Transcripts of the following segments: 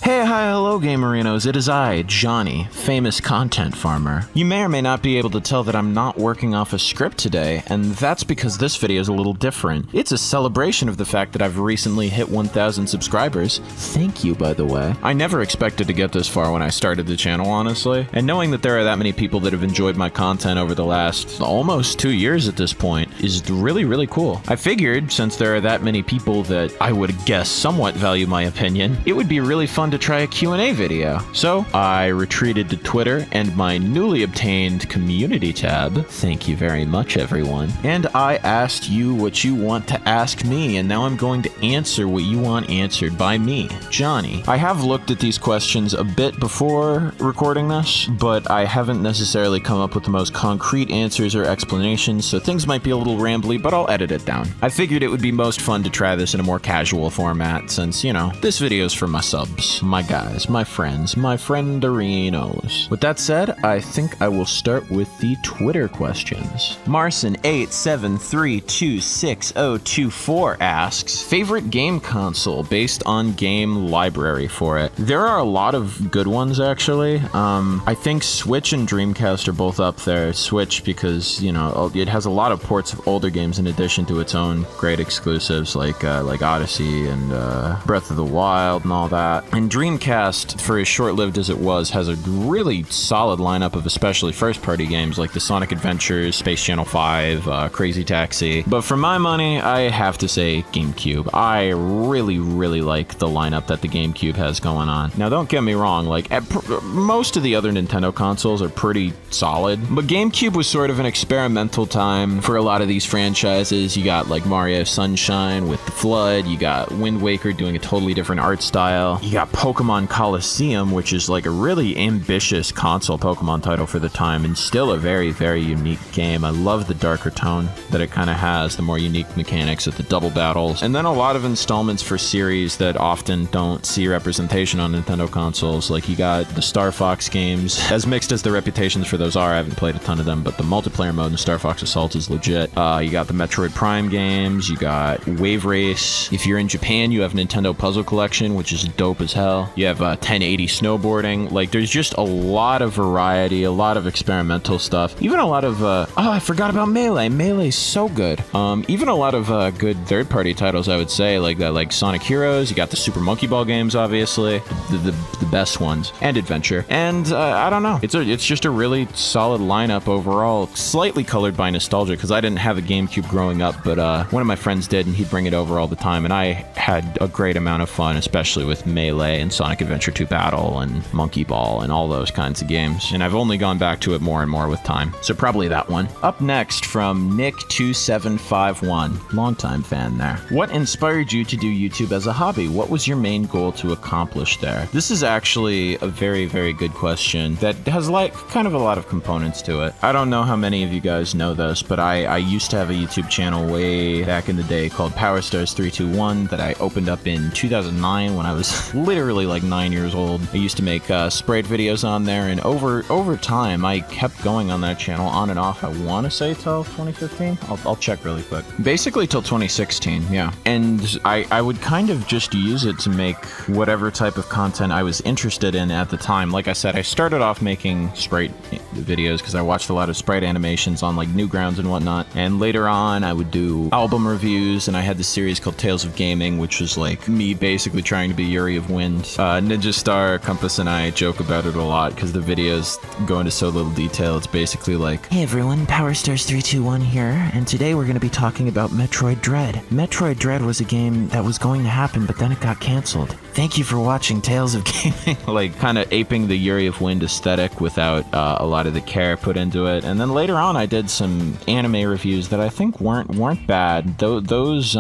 Hey, hi, hello, Gamerinos. It is I, Jonii, famous content farmer. You may or may not be able to tell that I'm not working off a script today, and that's because this video is a little different. It's a celebration of the fact that I've recently hit 1,000 subscribers. Thank you, by the way. I never expected to get this far when I started the channel, honestly, and knowing that there are that many people that have enjoyed my content over the last almost 2 years at this point is really, really cool. I figured, since there are that many people that I would guess somewhat value my opinion, it would be really fun to try a Q&A video. So I retreated to Twitter and my newly obtained community tab. Thank you very much, everyone. And I asked you what you want to ask me, and now I'm going to answer what you want answered by me, Jonii. I have looked at these questions a bit before recording this, but I haven't necessarily come up with the most concrete answers or explanations, so things might be a little rambly, but I'll edit it down. I figured it would be most fun to try this in a more casual format since, you know, this video's for my subs, my guys, my friends, my frienderinos. With that said, I think I will start with the Twitter questions. Marson87326024 asks, favorite game console based on game library for it. There are a lot of good ones, actually. I think Switch and Dreamcast are both up there. Switch because, you know, it has a lot of ports of older games in addition to its own great exclusives like Odyssey and Breath of the Wild and all that. And Dreamcast, for as short-lived as it was, has a really solid lineup of especially first-party games like the Sonic Adventures, Space Channel 5, Crazy Taxi. But for my money, I have to say GameCube. I really, really like the lineup that the GameCube has going on. Now, don't get me wrong, like, most of the other Nintendo consoles are pretty solid, but GameCube was sort of an experimental time for a lot of these franchises. You got, like, Mario Sunshine with the Flood, you got Wind Waker doing a totally different art style, you got Pokemon Coliseum, which is like a really ambitious console Pokemon title for the time and still a very, very unique game. I love the darker tone that it kind of has, the more unique mechanics of the double battles, and then a lot of installments for series that often don't see representation on Nintendo consoles. Like you got the Star Fox games. As mixed as the reputations for those are, I haven't played a ton of them, but the multiplayer mode in Star Fox Assault is legit. You got the Metroid Prime games, you got Wave Race. If you're in Japan, you have Nintendo Puzzle Collection, which is dope as hell. You have 1080 snowboarding. Like, there's just a lot of variety, a lot of experimental stuff. Even a lot of, I forgot about Melee. Melee's so good. Even a lot of good third-party titles, I would say, like that, like Sonic Heroes. You got the Super Monkey Ball games, obviously, the best ones, and Adventure. And I don't know. It's just a really solid lineup overall. Slightly colored by nostalgia because I didn't have a GameCube growing up, but one of my friends did, and he'd bring it over all the time, and I had a great amount of fun, especially with Melee and Sonic Adventure 2 Battle and Monkey Ball and all those kinds of games. And I've only gone back to it more and more with time. So probably that one. Up next from Nick2751, longtime fan there. What inspired you to do YouTube as a hobby? What was your main goal to accomplish there? This is actually a very, very good question that has like kind of a lot of components to it. I don't know how many of you guys know this, but I used to have a YouTube channel way back in the day called Powerstars 321 that I opened up in 2009 when I was literally like 9 years old. I used to make sprite videos on there, and over time I kept going on that channel on and off. I want to say till 2015. I'll check really quick. Basically till 2016, yeah. And I would kind of just use it to make whatever type of content I was interested in at the time. Like I said, I started off making sprite videos because I watched a lot of sprite animations on like Newgrounds and whatnot, and later on I would do album reviews, and I had this series called Tales of Gaming, which was like me basically trying to be Yuri of Wind. Ninja Star, Compass, and I joke about it a lot because the videos go into so little detail. It's basically like, hey everyone, Powerstars321 here, and today we're going to be talking about Metroid Dread. Metroid Dread was a game that was going to happen, but then it got canceled. Thank you for watching Tales of Gaming. Like, kind of aping the Yuri of Wind aesthetic without a lot of the care put into it. And then later on, I did some anime reviews that I think weren't bad. Those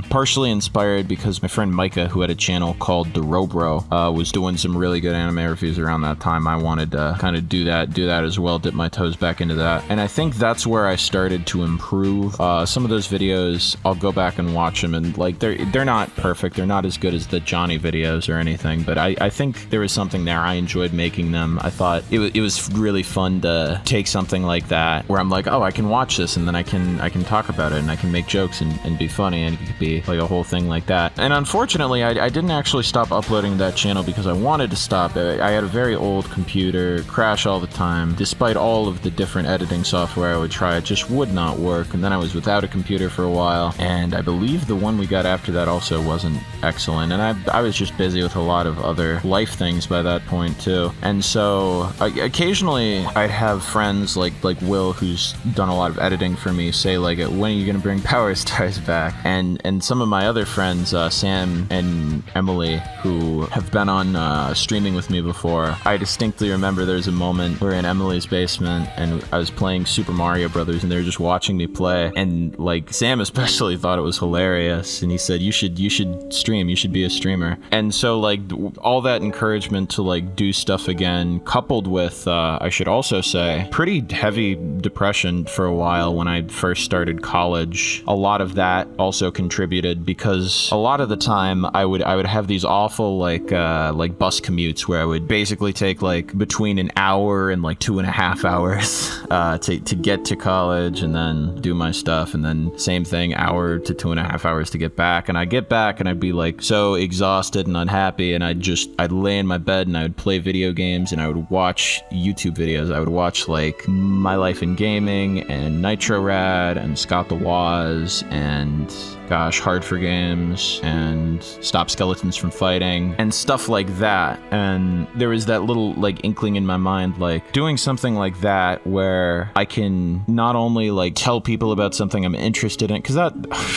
partially inspired because my friend Micah, who had a channel called The Robro, was doing some really good anime reviews around that time. I wanted to kind of do that as well, dip my toes back into that. And I think that's where I started to improve. Some of those videos, I'll go back and watch them, and like they're not perfect. They're not as good as the Jonii videos or anything, but I I think there was something there. I enjoyed making them. I thought it was really fun to take something like that where I'm like, oh, I can watch this and then I can talk about it and I can make jokes and be funny, and it could be like a whole thing like that. And unfortunately, I didn't actually stop uploading that channel because I wanted to stop it. I had a very old computer, crash all the time. Despite all of the different editing software I would try, it just would not work. And then I was without a computer for a while, and I believe the one we got after that also wasn't excellent. And I was just busy with a lot of other life things by that point too. And so occasionally I'd have friends like Will, who's done a lot of editing for me, say like, when are you gonna bring Powerstars back? And some of my other friends, Sam and Emily, who have been on streaming with me before, I distinctly remember there's a moment we're in Emily's basement and I was playing Super Mario Brothers and they were just watching me play, and like Sam especially thought it was hilarious, and he said, you should stream, you should be a streamer. And so like all that encouragement to like do stuff again, coupled with I should also say pretty heavy depression for a while when I first started college. A lot of that also contributed, because a lot of the time I would have these awful like bus commutes where I would basically take like between an hour and like 2.5 hours to get to college and then do my stuff, and then same thing, hour to 2.5 hours to get back. And I'd get back and I'd be like so exhausted and unhappy, and I'd lay in my bed and I would play video games and I would watch YouTube videos. I would watch like My Life in Gaming and Nitro Rad and Scott the Woz and Hard for Games and Stop Skeletons from Fighting and stuff like that. And there was that little like inkling in my mind, like doing something like that where I can not only like tell people about something I'm interested in, because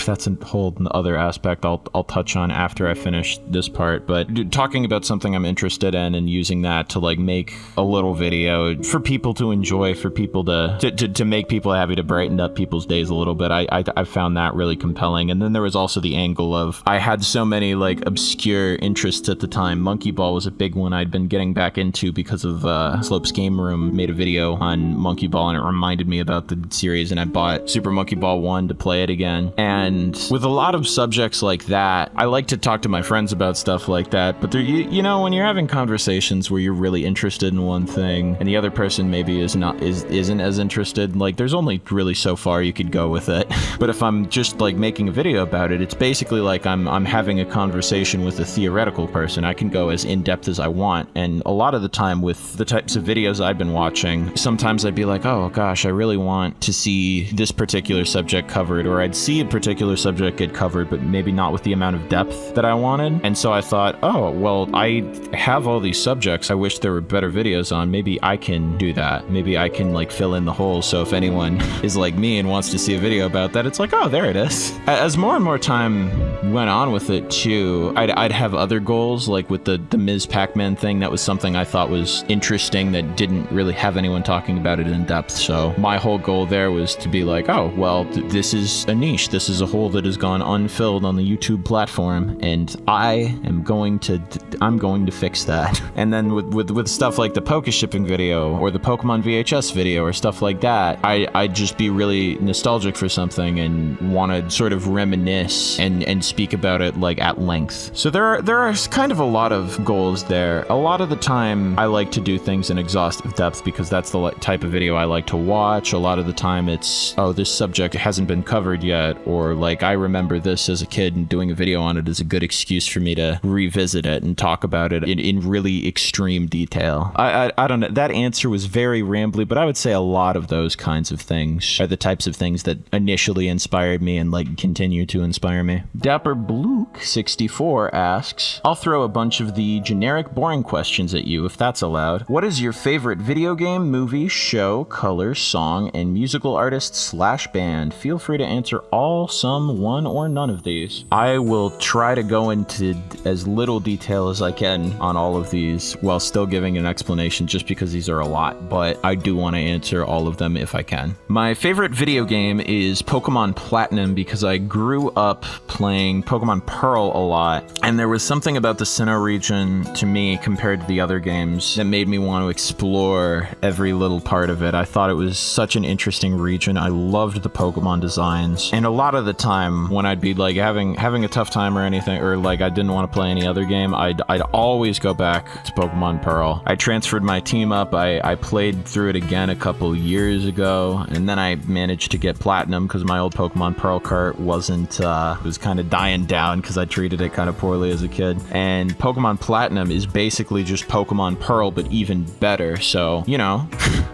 that's a whole other aspect I'll touch on after I finish this part, but talking about something I'm interested in and using that to like make a little video for people to enjoy, for people to make people happy, to brighten up people's days a little bit. I found that really compelling. And then there was also the angle of I had so many like obscure interests at the time. Monkey Ball was a big one I'd been getting back into because of Slope's Game Room made a video on Monkey Ball and it reminded me about the series, and I bought Super Monkey Ball 1 to play it again. And with a lot of subjects like that, I like to talk to my friends about stuff like that, but there, you know, when you're having conversations where you're really interested in one thing and the other person maybe isn't as interested, like there's only really so far you could go with it. But if I'm just like making a video about it, it's basically like I'm having a conversation with a theoretical person. I can go as in-depth as I want, and a lot of the time with the types of videos I've been watching, sometimes I'd be like, oh gosh, I really want to see this particular subject covered, or I'd see a particular subject get covered, but maybe not with the amount of depth that I wanted. And so I thought, oh, well, I have all these subjects I wish there were better videos on. Maybe I can do that. Maybe I can like fill in the holes. So if anyone is like me and wants to see a video about that, it's like, oh, there it is. As more and more time went on with it too, I'd have other goals, like with the Ms. Pac-Man thing. That was something I thought was interesting that didn't really have anyone talking about it in depth. So my whole goal there was to be like, oh, well, this is a niche. This is a hole that has gone unfilled on the YouTube platform, and I'm going to fix that. And then with stuff like the Poke Shipping video or the Pokemon VHS video or stuff like that, I'd just be really nostalgic for something and want to sort of reminisce and speak about it like at length. So there are kind of a lot of goals there. A lot of the time I like to do things in exhaustive depth because that's the type of video I like to watch. A lot of the time it's, oh, this subject hasn't been covered yet, or like I remember this as a kid and doing a video on it is a good excuse for me to revisit it and talk about it in really extreme detail. I don't know, that answer was very rambly, but I would say a lot of those kinds of things are the types of things that initially inspired me and like continue to inspire me. Dapper Bluke 64 asks, I'll throw a bunch of the generic boring questions at you if that's allowed. What is your favorite video game, movie, show, color, song, and musical artist / band? Feel free to answer all, some, one, or none of these. I will try to go into as little detail as I can on all of these while still giving an explanation, just because these are a lot, but I do want to answer all of them if I can. My favorite video game is Pokemon Platinum because I grew grew up playing Pokemon Pearl a lot, and there was something about the Sinnoh region to me compared to the other games that made me want to explore every little part of it. I thought it was such an interesting region. I loved the Pokemon designs, and a lot of the time when I'd be like having a tough time or anything, or like I didn't want to play any other game, I'd always go back to Pokemon Pearl. I transferred my team up. I played through it again a couple years ago, and then I managed to get Platinum because my old Pokemon Pearl cart wasn't, was kind of dying down because I treated it kind of poorly as a kid. And Pokemon Platinum is basically just Pokemon Pearl, but even better. So, you know,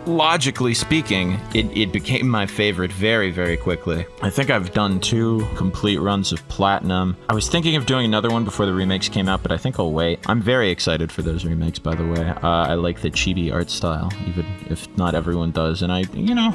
logically speaking, it became my favorite very, very quickly. I think I've done 2 complete runs of Platinum. I was thinking of doing another one before the remakes came out, but I think I'll wait. I'm very excited for those remakes, by the way. I like the chibi art style, even if not everyone does. And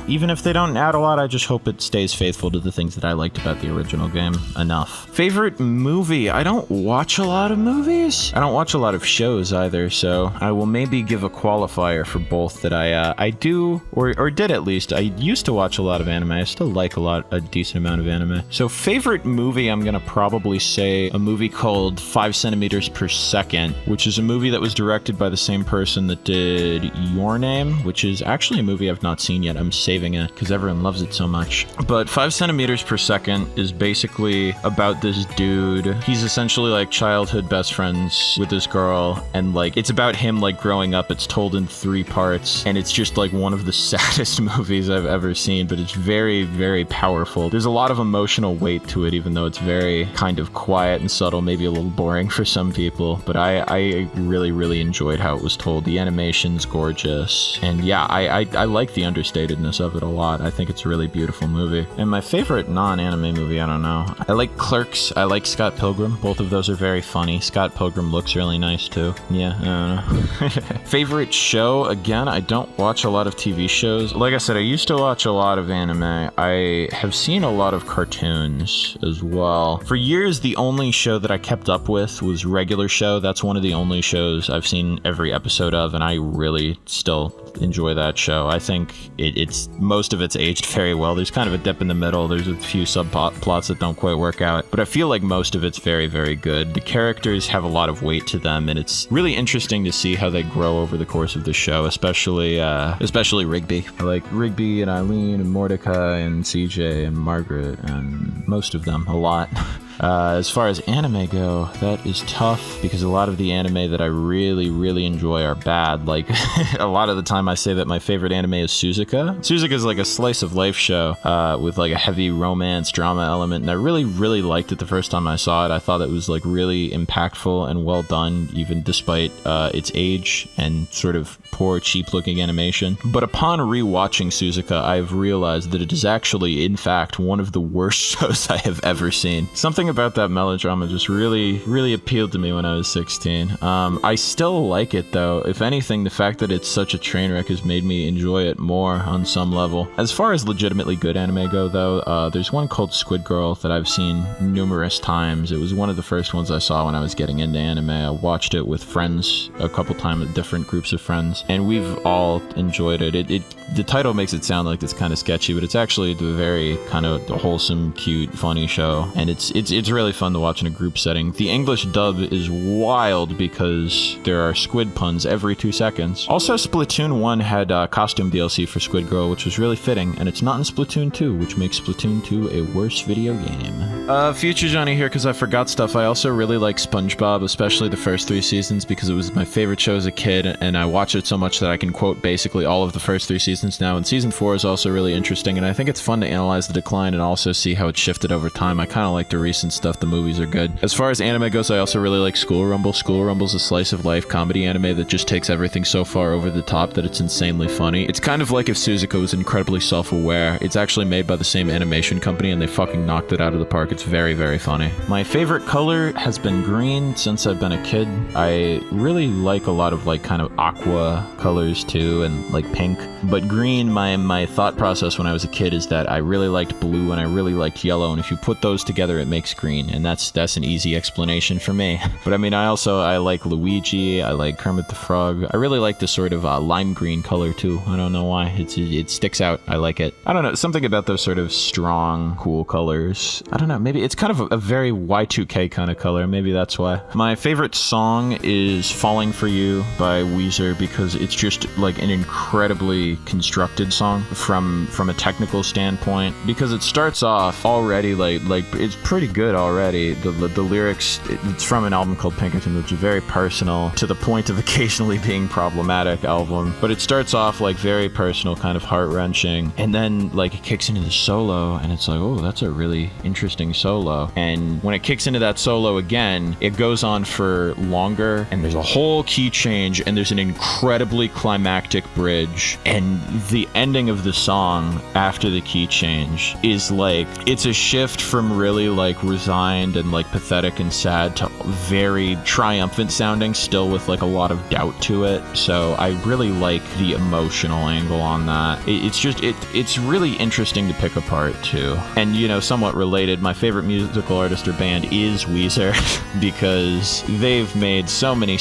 even if they don't add a lot, I just hope it stays faithful to the things that I liked about the original game enough. Favorite movie? I don't watch a lot of movies. I don't watch a lot of shows either, so I will maybe give a qualifier for both that I do, or did at least. I used to watch a lot of anime. I still like a decent amount of anime. So favorite movie, I'm gonna probably say a movie called 5 centimeters per second, which is a movie that was directed by the same person that did Your Name, which is actually a movie I've not seen yet. I'm saving it because everyone loves it so much. But 5 centimeters per second is basically about this dude. He's essentially like childhood best friends with this girl, and like it's about him like growing up. It's told in 3 parts, and it's just like one of the saddest movies I've ever seen, but it's very, very powerful. There's a lot of emotional weight to it, even though it's very kind of quiet and subtle, maybe a little boring for some people, but I really, really enjoyed how it was told. The animation's gorgeous, and yeah, I like the understatedness of it a lot. I think it's a really beautiful movie. And my favorite non-anime movie, I don't know. I like Clerks. I like Scott Pilgrim. Both of those are very funny. Scott Pilgrim looks really nice too. Yeah, I don't know. Favorite show? Again, I don't watch a lot of TV shows. Like I said, I used to watch a lot of anime. I have seen a lot of cartoons as well. For years, the only show that I kept up with was Regular Show. That's one of the only shows I've seen every episode of, and I really still enjoy that show. I think it's most of it's aged very well. There's kind of a dip in the middle. There's a few subplots that don't quite work out, but I feel like most of it's very, very good. The characters have a lot of weight to them, and it's really interesting to see how they grow over the course of the show, especially Rigby. I like Rigby and Eileen and Mordecai and CJ and Margaret and most of them a lot. As far as anime go, that is tough because a lot of the anime that I really, really enjoy are bad. Like, a lot of the time I say that my favorite anime is Suzuka. Suzuka is like a slice of life show with like a heavy romance drama element, and I really, really liked it the first time I saw it. I thought it was like really impactful and well done, even despite its age and sort of poor, cheap-looking animation. But upon rewatching Suzuka, I've realized that it is actually, in fact, one of the worst shows I have ever seen. Something about that melodrama just really, really appealed to me when I was 16. I still like it, though. If anything, the fact that it's such a train wreck has made me enjoy it more on some level. As far as legitimately good anime go, though, there's one called Squid Girl that I've seen numerous times. It was one of the first ones I saw when I was getting into anime. I watched it with friends a couple times, different groups of friends, and we've all enjoyed it. The title makes it sound like it's kind of sketchy, but it's actually a very kind of wholesome, cute, funny show, and it's really fun to watch in a group setting. The English dub is wild because there are squid puns every 2 seconds. Also, Splatoon 1 had costume DLC for Squid Girl, which was really fitting, and it's not in Splatoon 2, which makes Splatoon 2 a worse video game. Future Jonii here because I forgot stuff. I also really like SpongeBob, especially the first 3 seasons, because it was my favorite show as a kid, and I watched it so much that I can quote basically all of the first 3 seasons now, and season 4 is also really interesting, and I think it's fun to analyze the decline and also see how it shifted over time. I kind of like the recent stuff. The movies are good. As far as anime goes, I also really like School Rumble. School Rumble's a slice of life comedy anime that just takes everything so far over the top that it's insanely funny. It's kind of like if Suzuka was incredibly self-aware. It's actually made by the same animation company, and they fucking knocked it out of the park. It's very, very funny. My favorite color has been green since I've been a kid. I really like a lot of like kind of aqua colors too, and like pink. But green, my thought process when I was a kid is that I really liked blue and I really liked yellow, and if you put those together, it makes green, and that's an easy explanation for me. But I mean, I like Luigi, I like Kermit the Frog. I really like the sort of lime green color too. I don't know why. It sticks out. I like it. I don't know, something about those sort of strong, cool colors. I don't know, maybe it's kind of a very Y2K kind of color. Maybe that's why. My favorite song is Falling For You by Weezer, because it's just like an incredibly constructed song from a technical standpoint, because it starts off already like it's pretty good already. The lyrics, it's from an album called Pinkerton, which is very personal to the point of occasionally being problematic album, but it starts off like very personal, kind of heart-wrenching, and then like it kicks into the solo and it's like, oh, that's a really interesting solo. And when it kicks into that solo again, it goes on for longer, and there's a whole key change, and there's an incredibly climactic bridge, and the ending of the song after the key change is like, it's a shift from really like resigned and like pathetic and sad to very triumphant sounding, still with like a lot of doubt to it. So I really like the emotional angle on that. It's really interesting to pick apart too. And you know, somewhat related, my favorite musical artist or band is Weezer because they've made so many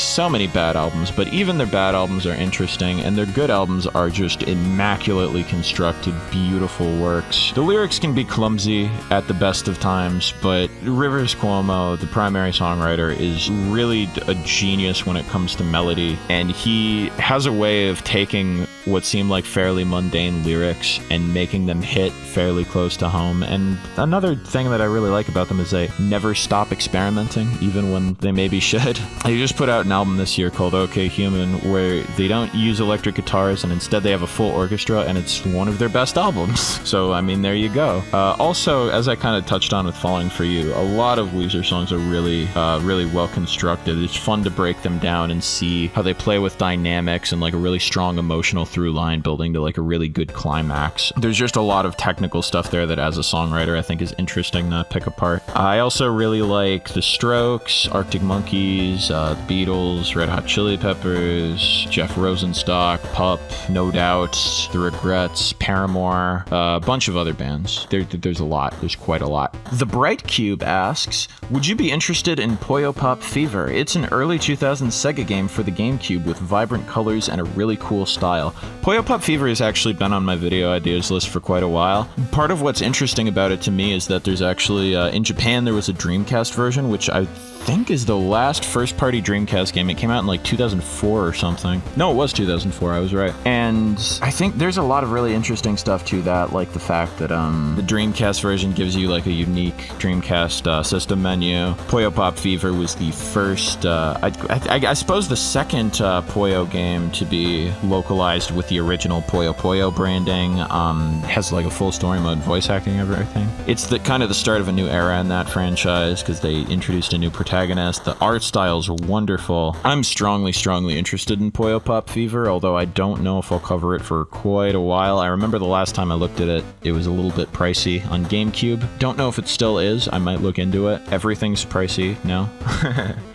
bad albums, but even their bad albums are interesting, and their good albums are just immaculately constructed, beautiful works. The lyrics can be clumsy at the best of times, but Rivers Cuomo, the primary songwriter, is really a genius when it comes to melody, and he has a way of taking what seem like fairly mundane lyrics and making them hit fairly close to home. And another thing that I really like about them is they never stop experimenting, even when they maybe should. They just put out an album this year called OK Human, where they don't use electric guitars and instead they have a full orchestra, and it's one of their best albums. So I mean, there you go. Also, as I kind of touched on with Falling For You, a lot of Weezer songs are really well constructed. It's fun to break them down and see how they play with dynamics and like a really strong emotional through line building to like a really good climax. There's just a lot of technical stuff there that as a songwriter I think is interesting to pick apart. I also really like The Strokes, Arctic Monkeys, The Beatles, Red Hot Chili Peppers, Jeff Rosenstock, Pup, No Doubt, The Regrets, Paramore, a bunch of other bands. There's a lot. There's quite a lot. The Bright Cube asks, would you be interested in Puyo Pop Fever? It's an early 2000s Sega game for the GameCube with vibrant colors and a really cool style. Puyo Pop Fever has actually been on my video ideas list for quite a while. Part of what's interesting about it to me is that there's actually, in Japan there was a Dreamcast version, which I think is the last first-party Dreamcast game. It came out in like 2004 or something. No, it was 2004, I was right. And I think there's a lot of really interesting stuff to that, like the fact that the Dreamcast version gives you like a unique Dreamcast system menu. Puyo Pop Fever was the first, I suppose the second Puyo game to be localized with the original Puyo Puyo branding. Has like a full story mode, voice acting, everything. It's the kind of the start of a new era in that franchise because they introduced a new protagonist. The art styles are wonderful. I'm strongly interested in Puyo Pop Fever, although I don't know if I'll cover it for quite a while. I remember the last time I looked at it, it was a little bit pricey on GameCube. Don't know if it still is. I might look into it. Everything's pricey now.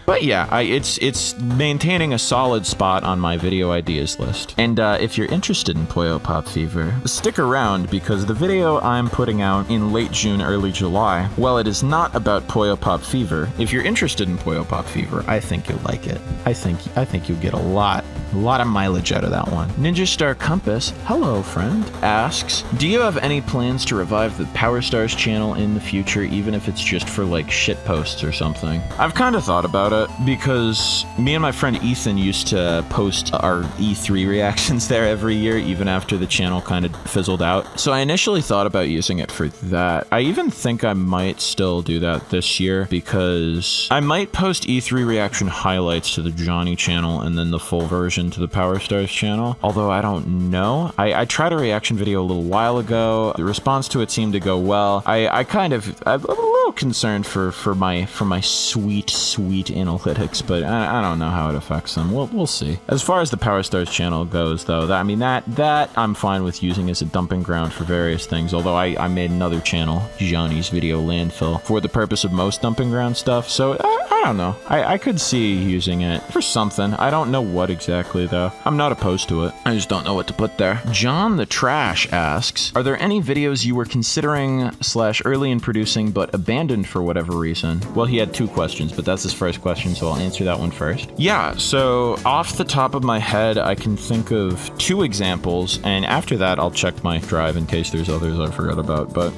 But yeah, it's maintaining a solid spot on my video ideas list. And if you're interested in Puyo Pop Fever, stick around because the video I'm putting out in late June, early July, well, it is not about Puyo Pop Fever. If you're interested in Puyo Pop Fever, I think you'll like it. I think you'll get a lot of mileage out of that one. Ninja Star Compass, hello friend, asks, do you have any plans to revive the Powerstars channel in the future, even if it's just for like shit posts or something? I've kind of thought about it because me and my friend Ethan used to post our E3 reactions there every year, even after the channel kind of fizzled out. So I initially thought about using it for that. I even think I might still do that this year because I might post E3 reaction highlights to the Jonii channel and then the full version to the Powerstars channel, although I don't know. I tried a reaction video a little while ago. The response to it seemed to go well. I'm a little concerned for my sweet analytics, but I don't know how it affects them. We'll see. As far as the Powerstars channel goes, though, that I'm fine with using as a dumping ground for various things, although I made another channel, Jonnii's Video Landfill, for the purpose of most dumping ground stuff, so I I don't know. I could see using it for something. I don't know what exactly, though. I'm not opposed to it. I just don't know what to put there. John the Trash asks, are there any videos you were considering / early in producing but abandoned for whatever reason? Well, he had 2 questions, but that's his first question, so I'll answer that one first. Yeah, so off the top of my head, I can think of 2 examples, and after that, I'll check my drive in case there's others I forgot about. But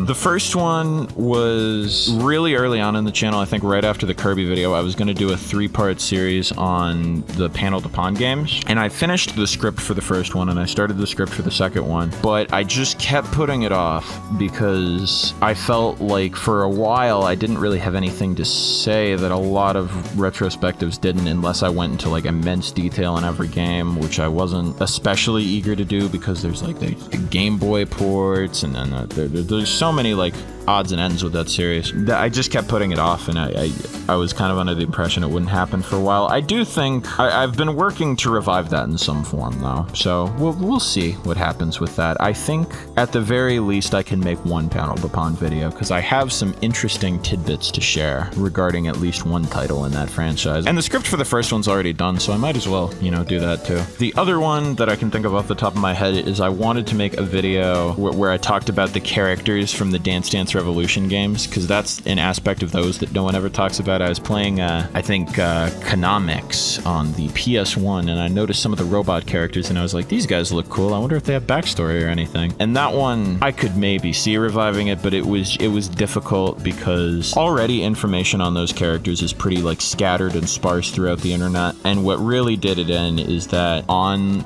the first one was really early on in the channel. I think right after the Kirby video, I was going to do a 3-part series on the Panel to Pond games, and I finished the script for the first one, and I started the script for the second one, but I just kept putting it off because I felt like for a while I didn't really have anything to say that a lot of retrospectives didn't, unless I went into like immense detail in every game, which I wasn't especially eager to do because there's like the Game Boy ports, and then there's so many like odds and ends with that series that I just kept putting it off, and I was kind of under the impression it wouldn't happen for a while. I do think I've been working to revive that in some form though, so we'll see what happens with that. I think at the very least I can make one Panel to Pond video because I have some interesting tidbits to share regarding at least one title in that franchise, and the script for the first one's already done, so I might as well, do that too. The other one that I can think of off the top of my head is I wanted to make a video where I talked about the characters from the Dance Dance Revolution games, because that's an aspect of those that no one ever talks about. I was playing, I think, Konamix on the PS1, and I noticed some of the robot characters, and I was like, these guys look cool. I wonder if they have backstory or anything. And that one, I could maybe see reviving it, but it was difficult because already information on those characters is pretty like scattered and sparse throughout the internet. And what really did it in is that on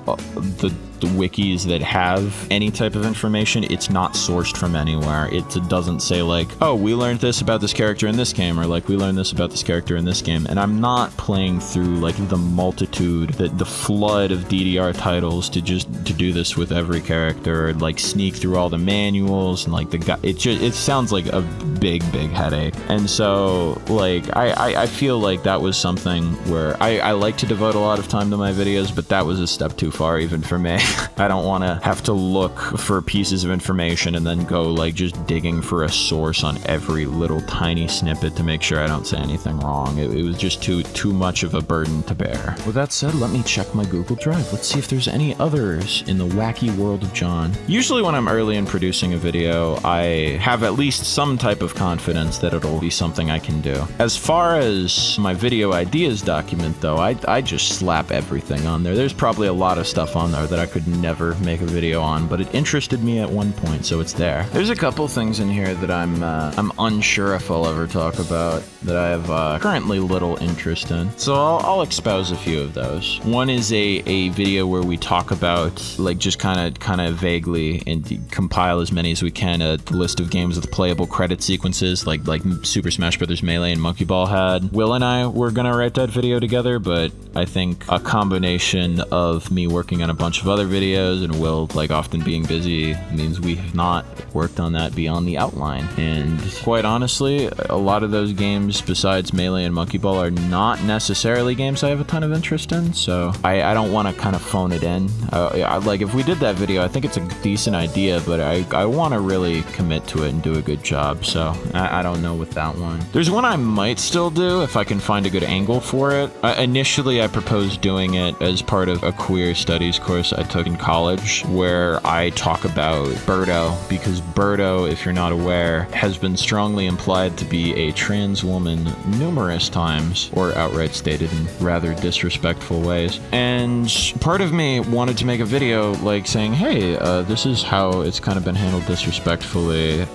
the wikis that have any type of information, it's not sourced from anywhere. It doesn't say like, oh, we learned this about this character in this game, or like we learned this about this character in this game. And I'm not playing through like the multitude, the flood of DDR titles to do this with every character, or like sneak through all the manuals and like it sounds like a big headache. And so like I feel like that was something where I like to devote a lot of time to my videos, but that was a step too far even for me. I don't want to have to look for pieces of information and then go like just digging for a source on every little tiny snippet to make sure I don't say anything wrong. It was just too much of a burden to bear. With that said, let me check my Google Drive. Let's see if there's any others in the wacky world of John. Usually when I'm early in producing a video, I have at least some type of confidence that it'll be something I can do. As far as my video ideas document though, I just slap everything on there. There's probably a lot of stuff on there that I could never make a video on, but it interested me at one point, so it's there. There's a couple things in here that I'm unsure if I'll ever talk about, that I have currently little interest in. So I'll espouse a few of those. One is a video where we talk about, like, just kind of vaguely and compile as many as we can a list of games with playable credit sequences, like Super Smash Bros. Melee and Monkey Ball had. Will and I were gonna write that video together, but I think a combination of me working on a bunch of other videos and Will like often being busy means we have not worked on that beyond the outline. And quite honestly, a lot of those games besides Melee and Monkey Ball are not necessarily games I have a ton of interest in, so I don't want to kind of phone it in. Like if we did that video, I think it's a decent idea, but I want to really commit to it and do a good job, so I don't know with that one. There's one I might still do if I can find a good angle for it. Initially I proposed doing it as part of a queer studies course I took in college, where I talk about Birdo, because Birdo, if you're not aware, has been strongly implied to be a trans woman numerous times, or outright stated in rather disrespectful ways. And part of me wanted to make a video like saying, hey, this is how it's kind of been handled disrespectfully.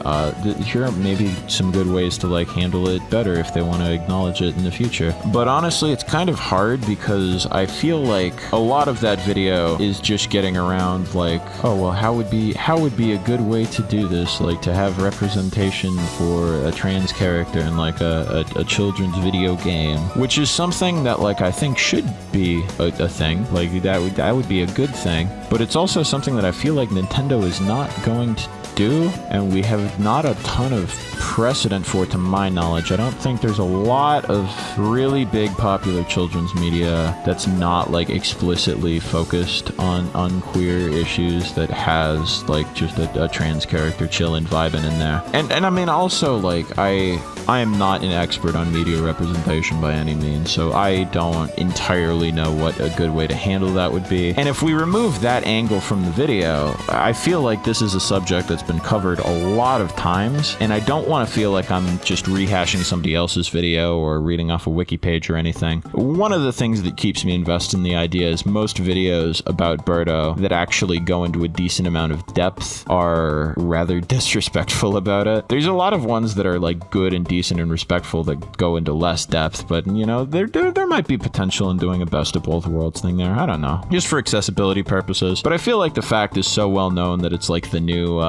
Here are maybe some good ways to like handle it better if they want to acknowledge it in the future. But honestly, it's kind of hard because I feel like a lot of that video is just getting around like, oh well, how would be a good way to do this, like to have representation for a trans character in like a children's video game, which is something that like I think should be a thing, like that would be a good thing, but it's also something that I feel like Nintendo is not going to do, and we have not a ton of precedent for it to my knowledge. I don't think there's a lot of really big popular children's media that's not like explicitly focused on queer issues that has like just a trans character chilling, vibing in there. And I mean, also, like, I am not an expert on media representation by any means, so I don't entirely know what a good way to handle that would be. And if we remove that angle from the video, I feel like this is a subject that's been covered a lot of times, and I don't want to feel like I'm just rehashing somebody else's video or reading off a wiki page or anything. One of the things that keeps me invested in the idea is most videos about Birdo that actually go into a decent amount of depth are rather disrespectful about it. There's a lot of ones that are like good and decent and respectful that go into less depth, but you know, there might be potential in doing a best of both worlds thing there. I don't know, just for accessibility purposes. But I feel like the fact is so well known that it's like the new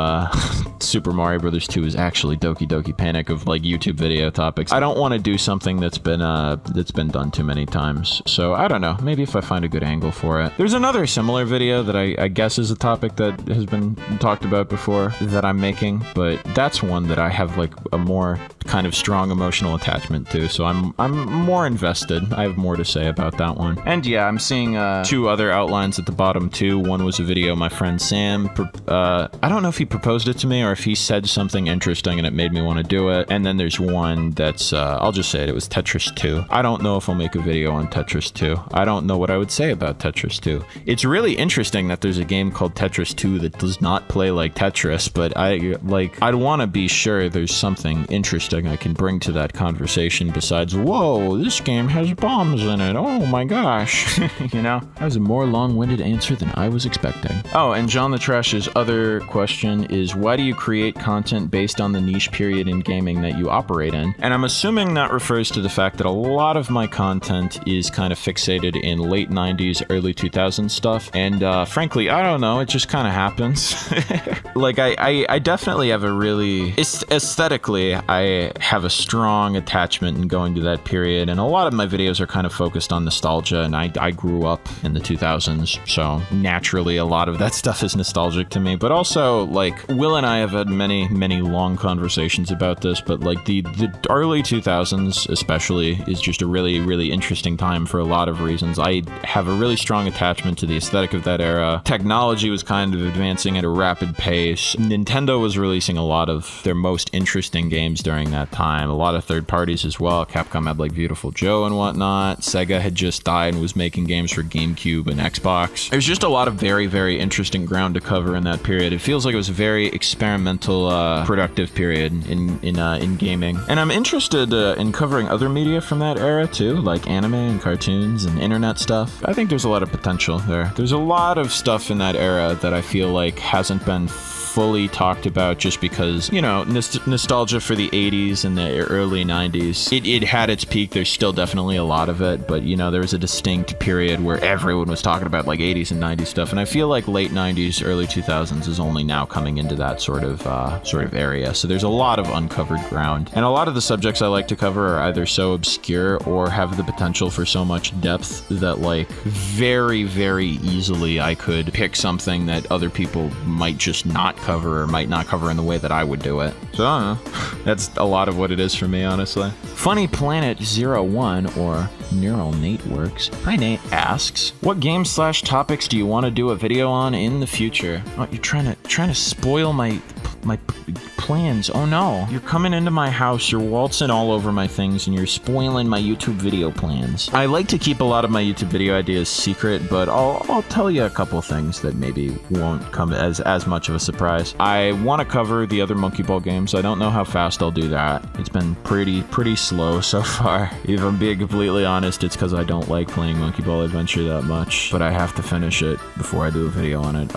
Super Mario Brothers 2 is actually Doki Doki Panic of like YouTube video topics. I don't want to do something that's been done too many times. So I don't know, maybe if I find a good angle for it. There's another similar video that I guess is a topic that has been talked about before that I'm making, but that's one that I have like a more kind of strong emotional attachment to, so I'm more invested. I have more to say about that one. And yeah, I'm seeing two other outlines at the bottom too. One was a video my friend Sam, I don't know if he proposed it to me or if he said something interesting and it made me want to do it. And then there's one that's, I'll just say it was Tetris 2. I don't know if I'll make a video on Tetris 2. I don't know what I would say about Tetris 2. It's really interesting that there's a game called Tetris 2 that does not play like Tetris, but I'd want to be sure there's something interesting I can bring to that conversation besides, whoa, this game has bombs in it. Oh my gosh. You know, that was a more long-winded answer than I was expecting. Oh, and John the Trash's other question is, why do you create content based on the niche period in gaming that you operate in? And I'm assuming that refers to the fact that a lot of my content is kind of fixated in late 90s, early 2000s stuff. And frankly, I don't know, it just kind of happens. Like, I definitely have a really, aesthetically, I have a strong attachment in going to that period, and a lot of my videos are kind of focused on nostalgia, and I grew up in the 2000s, so naturally a lot of that stuff is nostalgic to me. But also, like, Will and I have had many long conversations about this, but like the early 2000s especially is just a really interesting time for a lot of reasons. I have a really strong attachment to the aesthetic of that era. Technology was kind of advancing at a rapid pace. Nintendo was releasing a lot of their most interesting games during that time. A lot of third parties as well. Capcom had like Beautiful Joe and whatnot. Sega had just died and was making games for GameCube and Xbox. There's just a lot of very interesting ground to cover in that period. It feels like it was a very experimental, productive period in gaming. And I'm interested in covering other media from that era too, like anime and cartoons and internet stuff. I think there's a lot of potential there. There's a lot of stuff in that era that I feel like hasn't been fully talked about just because, you know, nostalgia for the 80s and the early 90s. It had its peak. There's still definitely a lot of it, but, you know, there was a distinct period where everyone was talking about like 80s and 90s stuff, and I feel like late 90s, early 2000s is only now coming into that sort of area. So there's a lot of uncovered ground, and a lot of the subjects I like to cover are either so obscure or have the potential for so much depth that, like, very easily I could pick something that other people might just not cover or might not cover in the way that I would do it. So I don't know. That's a lot of what it is for me, honestly. Funny Planet 01 or Neural Nateworks. Hi Nate asks, what games/topics do you want to do a video on in the future? Oh, you're trying to spoil my plans. Oh no, you're coming into my house, you're waltzing all over my things, and you're spoiling my YouTube video plans. I like to keep a lot of my YouTube video ideas secret, but I'll tell you a couple things that maybe won't come as much of a surprise. I want to cover the other Monkey Ball games. I don't know how fast I'll do that. It's been pretty slow so far. If I'm being completely honest, it's because I don't like playing Monkey Ball Adventure that much, but I have to finish it before I do a video on it.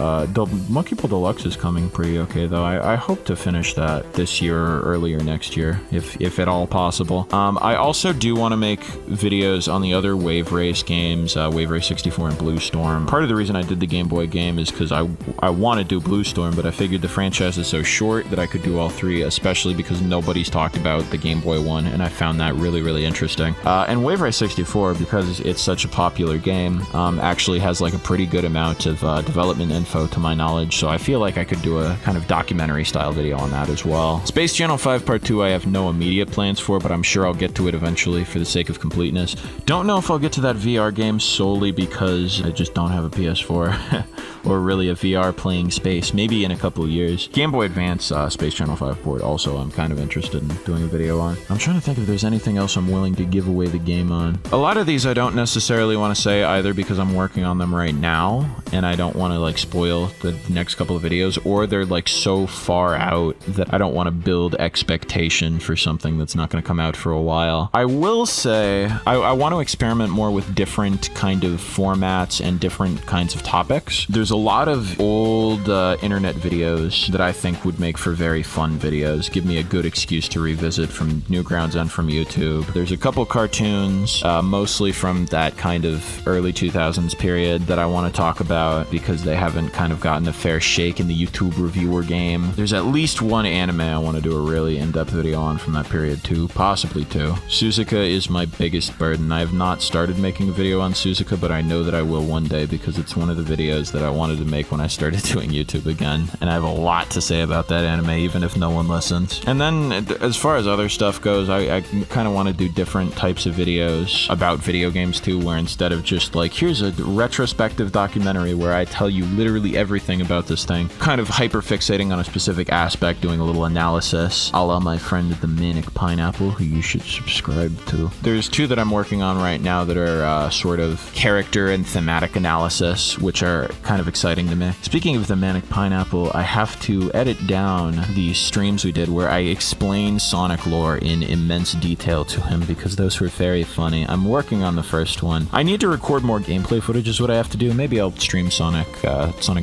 Monkey Ball Deluxe is coming pretty okay though. I hope to finish that this year or earlier next year, if at all possible. I also do want to make videos on the other Wave Race games, Wave Race 64 and Blue Storm. Part of the reason I did the Game Boy game is because I want to do Blue Storm, but I figured the franchise is so short that I could do all three, especially because nobody's talked about the Game Boy one, and I found that really interesting. And Wave Race 64, because it's such a popular game, actually has like a pretty good amount of development info to my knowledge, so I feel like I could do a kind of documentary style video on that as well. Space Channel 5 Part 2 I have no immediate plans for, but I'm sure I'll get to it eventually for the sake of completeness. Don't know if I'll get to that VR game solely because I just don't have a PS4 or really a VR playing space. Maybe in a couple of years. Game Boy Advance Space Channel 5 port also I'm kind of interested in doing a video on. I'm trying to think if there's anything else I'm willing to give away the game on. A lot of these I don't necessarily want to say either because I'm working on them right now and I don't want to like spoil the next couple of videos, or they're like so far out that I don't want to build expectation for something that's not going to come out for a while. I will say I want to experiment more with different kind of formats and different kinds of topics. There's a lot of old internet videos that I think would make for very fun videos, give me a good excuse to revisit from Newgrounds and from YouTube. There's a couple cartoons, mostly from that kind of early 2000s period that I want to talk about because they haven't kind of gotten a fair shake in the YouTube reviewer game. There's at least one anime I want to do a really in-depth video on from that period too, possibly two. Suzuka is my biggest burden. I have not started making a video on Suzuka, but I know that I will one day because it's one of the videos that I wanted to make when I started doing YouTube again, and I have a lot to say about that anime even if no one listens. And then as far as other stuff goes, I kind of want to do different types of videos about video games too, where instead of just like here's a retrospective documentary where I tell you literally everything about this thing, kind of hyper fixating on a specific aspect, doing a little analysis, a la my friend the Manic Pineapple, who you should subscribe to. There's two that I'm working on right now that are sort of character and thematic analysis, which are kind of exciting to me. Speaking of the Manic Pineapple, I have to edit down the streams we did where I explained Sonic lore in immense detail to him because those were very funny. I'm working on the first one. I need to record more gameplay footage is what I have to do. Maybe I'll stream Sonic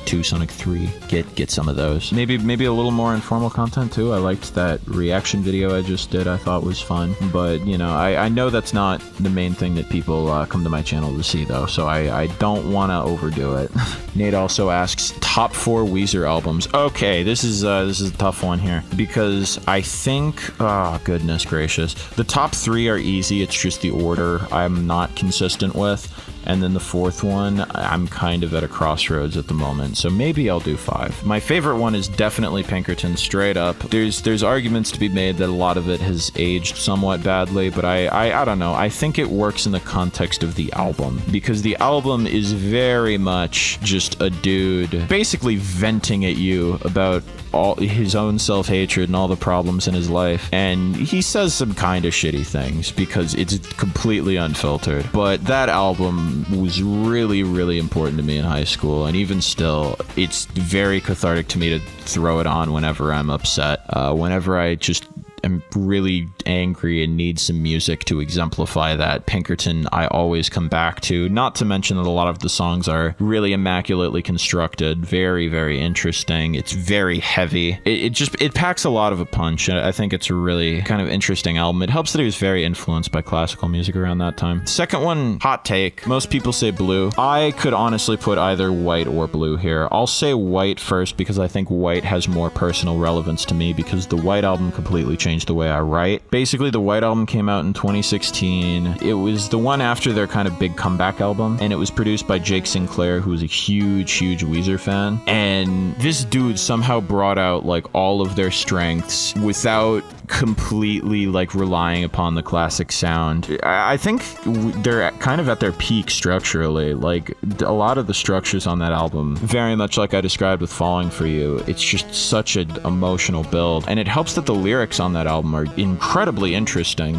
2, Sonic 3, get some of those. Maybe a little more informal content too. I liked that reaction video I just did. I thought was fun, but you know, I know that's not the main thing that people come to my channel to see though, so I don't want to overdo it. Nate also asks top 4 Weezer albums. Okay, this is a tough one here because I think, oh goodness gracious, the top 3 are easy. It's just the order I'm not consistent with. And then the fourth one, I'm kind of at a crossroads at the moment, so maybe I'll do 5. My favorite one is definitely Pinkerton, straight up. There's arguments to be made that a lot of it has aged somewhat badly, but I don't know. I think it works in the context of the album, because the album is very much just a dude basically venting at you about all his own self-hatred and all the problems in his life, and he says some kind of shitty things because it's completely unfiltered. But that album was really, really important to me in high school, and even still, it's very cathartic to me to throw it on whenever I'm upset, whenever I just am really angry and need some music to exemplify that. Pinkerton I always come back to, not to mention that a lot of the songs are really immaculately constructed, very, very interesting. It's very heavy. It packs a lot of a punch. I think it's a really kind of interesting album. It helps that he was very influenced by classical music around that time. Second one, hot take. Most people say Blue. I could honestly put either White or Blue here. I'll say White first because I think White has more personal relevance to me because the White album completely changed the way I write. Basically, the White Album came out in 2016. It was the one after their kind of big comeback album, and it was produced by Jake Sinclair, who was a huge Weezer fan. And this dude somehow brought out like all of their strengths without completely like relying upon the classic sound. I think they're kind of at their peak structurally. Like a lot of the structures on that album, very much like I described with Falling For You, it's just such an emotional build, and it helps that the lyrics on that album are incredibly interesting.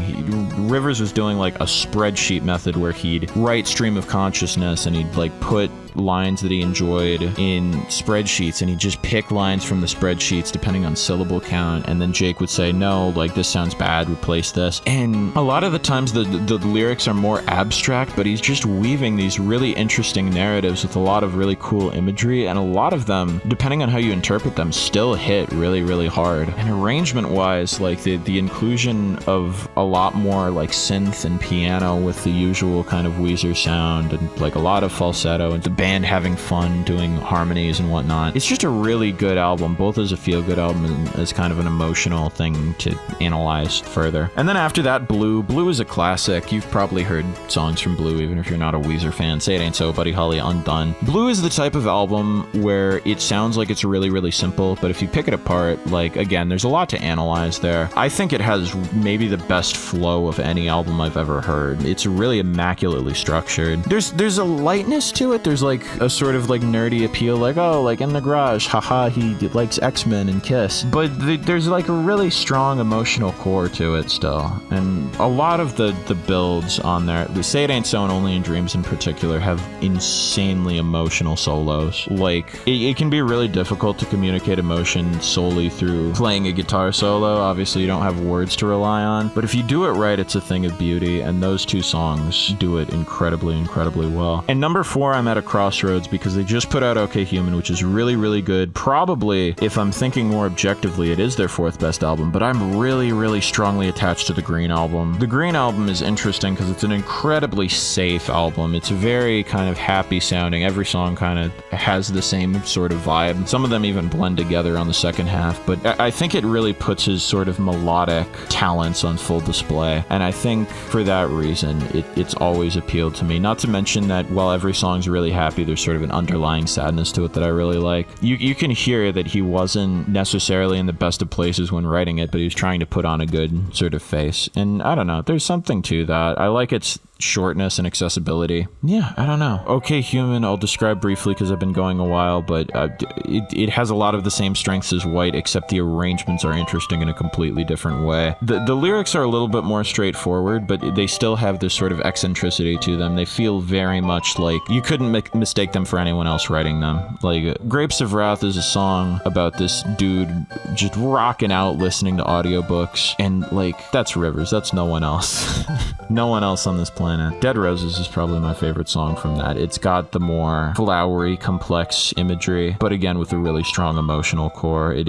Rivers was doing like a spreadsheet method where he'd write stream of consciousness and he'd like put lines that he enjoyed in spreadsheets, and he'd just pick lines from the spreadsheets depending on syllable count, and then Jake would say, no, like this sounds bad, replace this. And a lot of the times the lyrics are more abstract, but he's just weaving these really interesting narratives with a lot of really cool imagery, and a lot of them, depending on how you interpret them, still hit really, really hard. And arrangement wise, like the inclusion of a lot more like synth and piano with the usual kind of Weezer sound, and like a lot of falsetto, and the band having fun doing harmonies and whatnot. It's just a really good album, both as a feel-good album and as kind of an emotional thing to analyze further. And then after that, Blue. Blue is a classic. You've probably heard songs from Blue, even if you're not a Weezer fan. Say It Ain't So, Buddy Holly, Undone. Blue is the type of album where it sounds like it's really, really simple, but if you pick it apart, like, again, there's a lot to analyze there. I think it has maybe the best flow of any album I've ever heard. It's really immaculately structured. There's a lightness to it. There's like a sort of like nerdy appeal, like, oh, like in the garage, haha, he likes X-Men and Kiss. But there's like a really strong emotional core to it still. And a lot of the builds on there, Say It Ain't So and Only in Dreams in particular, have insanely emotional solos. Like, it can be really difficult to communicate emotion solely through playing a guitar solo. Obviously, you don't have words to rely on. But if you do it right, it's a thing of beauty. And those two songs do it incredibly, incredibly well. And number 4, I'm at a crossroads because they just put out OK Human, which is really, really good. Probably, if I'm thinking more objectively, it is their 4th best album. But I'm really, really strongly attached to the Green album. The Green album is interesting because it's an incredibly safe album. It's very kind of happy sounding. Every song kind of has the same sort of vibe. Some of them even blend together on the second half. But I think it really puts his sort of melodic talents on full display. And I think for that reason, it's always appealed to me. Not to mention that while every song's really happy, there's sort of an underlying sadness to it that I really like. You can hear that he wasn't necessarily in the best of places when writing it, but he was trying to put on a good sort of face. And I don't know, there's something to that. I like its shortness and accessibility. Yeah, I don't know. OK Human, I'll describe briefly because I've been going a while, but it has a lot of the same strengths as White, except the arrangements are interesting in a completely different way. The lyrics are a little bit more straightforward, but they still have this sort of eccentricity to them. They feel very much like you couldn't mistake them for anyone else writing them. Like, Grapes of Wrath is a song about this dude just rocking out listening to audiobooks, and like, that's Rivers, that's no one else. No one else on this planet. Dead Roses is probably my favorite song from that. It's got the more flowery, complex imagery, but again with a really strong emotional core. It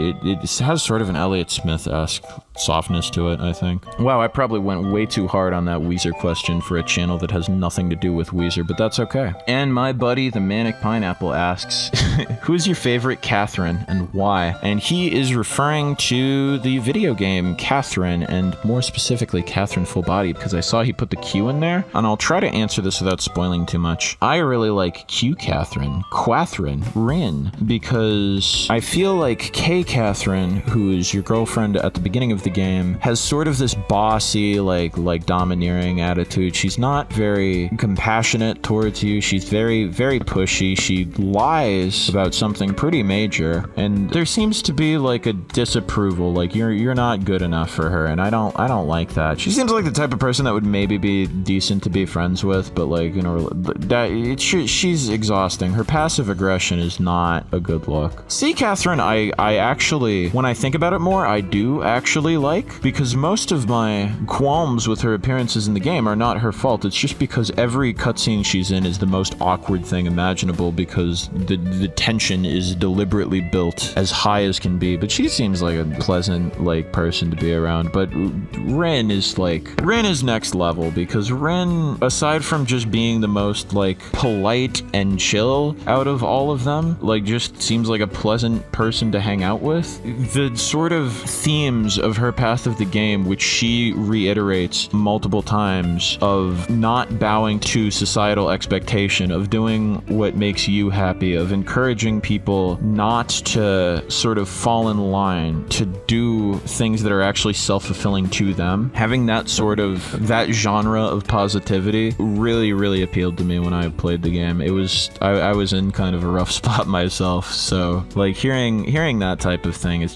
has sort of an Elliott Smith-esque softness to it, I think. Wow, I probably went way too hard on that Weezer question for a channel that has nothing to do with Weezer, but that's okay. And my buddy, the Manic Pineapple, asks, who's your favorite Qatherine and why? And he is referring to the video game Qatherine, and more specifically Qatherine Full Body, because I saw he put the Q in there, and I'll try to answer this without spoiling too much. I really like Q Qatherine, Rin, because I feel like K Qatherine, who is your girlfriend at the beginning of the game, has sort of this bossy, like domineering attitude. She's not very compassionate towards you. She's very, very pushy. She lies about something pretty major, and there seems to be like a disapproval, like you're not good enough for her, and I don't like that. She seems like the type of person that would maybe be decent to be friends with, but like, you know, she's exhausting. Her passive aggression is not a good look. See, Qatherine, I actually, when I think about it more, I do actually like, because most of my qualms with her appearances in the game are not her fault. It's just because every cutscene she's in is the most awkward thing imaginable, because the tension is deliberately built as high as can be. But she seems like a pleasant, like, person to be around. But Rin is next level, because Rin, aside from just being the most like polite and chill out of all of them, like, just seems like a pleasant person to hang out with. The sort of themes of her path of the game, which she reiterates multiple times, of not bowing to societal expectation, of doing what makes you happy, of encouraging people not to sort of fall in line, to do things that are actually self-fulfilling to them. Having that genre of positivity really, really appealed to me when I played the game. I was in kind of a rough spot myself, so like hearing that type of thing, it